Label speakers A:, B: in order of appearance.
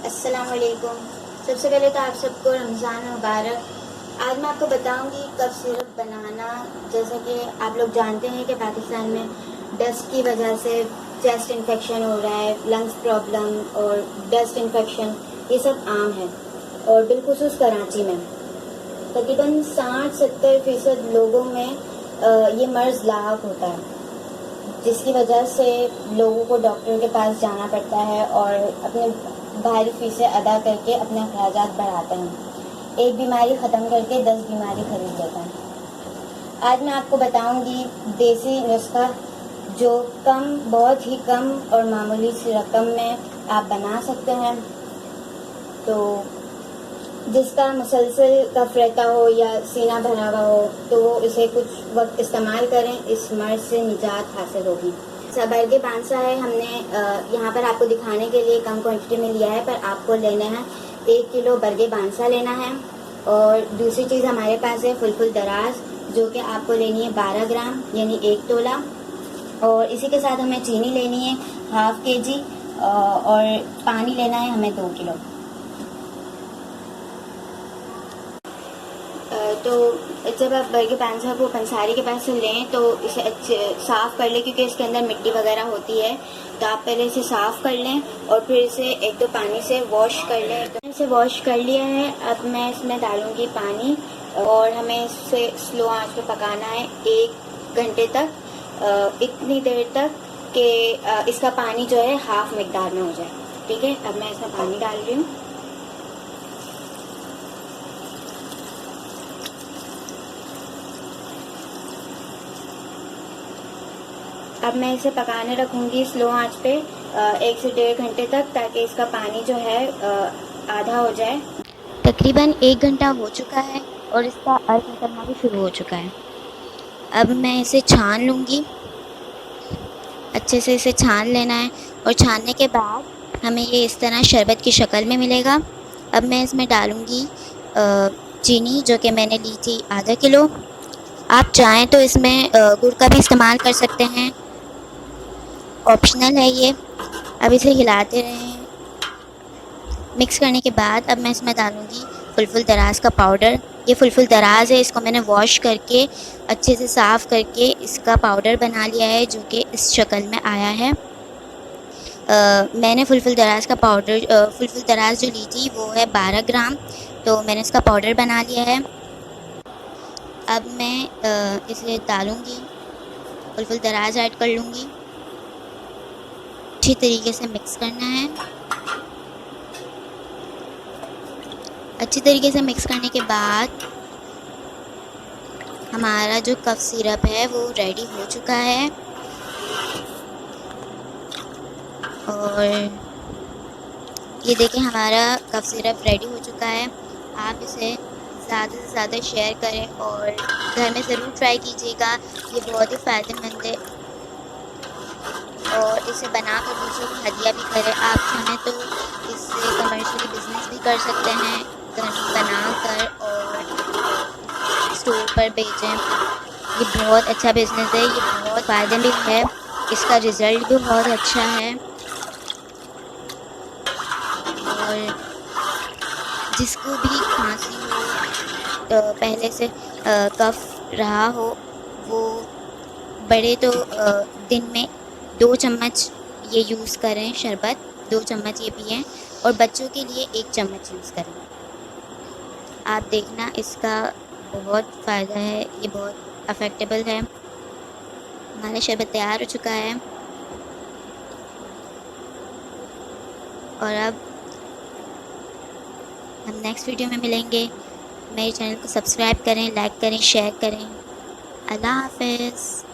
A: अस्सलाम वालेकुम। सबसे पहले तो आप सबको रमज़ान मुबारक। आज मैं आपको बताऊंगी कफ सिरप बनाना। जैसा कि आप लोग जानते हैं कि पाकिस्तान में डस्ट की वजह से चेस्ट इन्फेक्शन हो रहा है, लंग्स प्रॉब्लम और डस्ट इन्फेक्शन ये सब आम है। और बिलखुसूस कराची में तकरीबन 60-70% लोगों में ये मर्ज़ लाहक होता है, जिसकी वजह से लोगों को डॉक्टर के पास जाना पड़ता है और अपने भारी फीसें अदा करके अपने अखराजात बढ़ाते हैं। एक बीमारी ख़त्म करके 10 बीमारी खरीद लेते हैं। आज मैं आपको बताऊंगी देसी नुस्खा जो बहुत ही कम और मामूली सी रकम में आप बना सकते हैं। तो जिसका मुसलसल कफ रहता हो या सीना भरा हुआ हो तो वो इसे कुछ वक्त इस्तेमाल करें, इस मर्ज़ से निजात हासिल होगी। बरगे बांसा है, हमने यहाँ पर आपको दिखाने के लिए कम क्वांटिटी में लिया है, पर आपको लेना है 1 किलो बरगे बांसा लेना है। और दूसरी चीज़ हमारे पास है फुलफुल दराज, जो कि आपको लेनी है 12 ग्राम यानी 1 तोला। और इसी के साथ हमें चीनी लेनी है ½ kg और पानी लेना है हमें 2 किलो। तो जब आप बरगे बांसा को पंसारी के पास से लें तो इसे अच्छे साफ़ कर लें, क्योंकि इसके अंदर मिट्टी वगैरह होती है। तो आप पहले इसे साफ़ कर लें और फिर इसे 1-2 पानी से वॉश कर लें। तो इसे वॉश कर लिया है। अब मैं इसमें डालूँगी पानी और हमें इसे स्लो आंच पे पकाना है 1 घंटे तक, इतनी देर तक कि इसका पानी जो है हाफ मिकदार में हो जाए। ठीक है, अब मैं इसमें पानी डाल रही हूँ। अब मैं इसे पकाने रखूँगी स्लो आंच पे 1 से 1.5 घंटे तक, ताकि इसका पानी जो है आधा हो जाए। तकरीबन 1 घंटा हो चुका है और इसका अर्क निकलना भी शुरू हो चुका है। अब मैं इसे छान लूँगी, अच्छे से इसे छान लेना है और छानने के बाद हमें ये इस तरह शरबत की शक्ल में मिलेगा। अब मैं इसमें डालूँगी चीनी, जो कि मैंने ली थी ½ किलो। आप चाहें तो इसमें गुड़ का भी इस्तेमाल कर सकते हैं, ऑप्शनल है ये। अब इसे हिलाते रहें। मिक्स करने के बाद अब मैं इसमें डालूँगी फुलफुल दराज का पाउडर। ये फुलफुल दराज है, इसको मैंने वॉश करके अच्छे से साफ़ करके इसका पाउडर बना लिया है, जो कि इस शक्ल में आया है। मैंने फुलफुल दराज का पाउडर फुलफुल दराज जो ली थी वो है 12 ग्राम, तो मैंने इसका पाउडर बना लिया है। अब मैं इसे डालूँगी, फुलफुल दराज ऐड कर लूँगी। अच्छी तरीके से मिक्स करना है। अच्छी तरीके से मिक्स करने के बाद हमारा जो कफ सिरप है वो रेडी हो चुका है। और ये देखें, हमारा कफ सिरप रेडी हो चुका है। आप इसे ज़्यादा से ज़्यादा शेयर करें और घर में ज़रूर ट्राई कीजिएगा। ये बहुत ही फ़ायदेमंद है और इसे बना कर दूसरों को हदिया भी करें। आप चाहें तो इससे कमर्शियली बिज़नेस भी कर सकते हैं, घर बना कर और स्टोर पर बेचें। ये बहुत अच्छा बिज़नेस है, ये बहुत फ़ायदेमंद है, इसका रिज़ल्ट भी बहुत अच्छा है। और जिसको भी खांसी हो, पहले से कफ रहा हो, वो बड़े तो दिन में 2 चम्मच ये यूज़ करें शरबत, 2 चम्मच ये पिएं। और बच्चों के लिए 1 चम्मच यूज़ करें। आप देखना, इसका बहुत फ़ायदा है, ये बहुत अफेक्टेबल है। हमारा शरबत तैयार हो चुका है और अब हम नेक्स्ट वीडियो में मिलेंगे। मेरे चैनल को सब्सक्राइब करें, लाइक करें, शेयर करें। अल्लाह हाफ़िज़।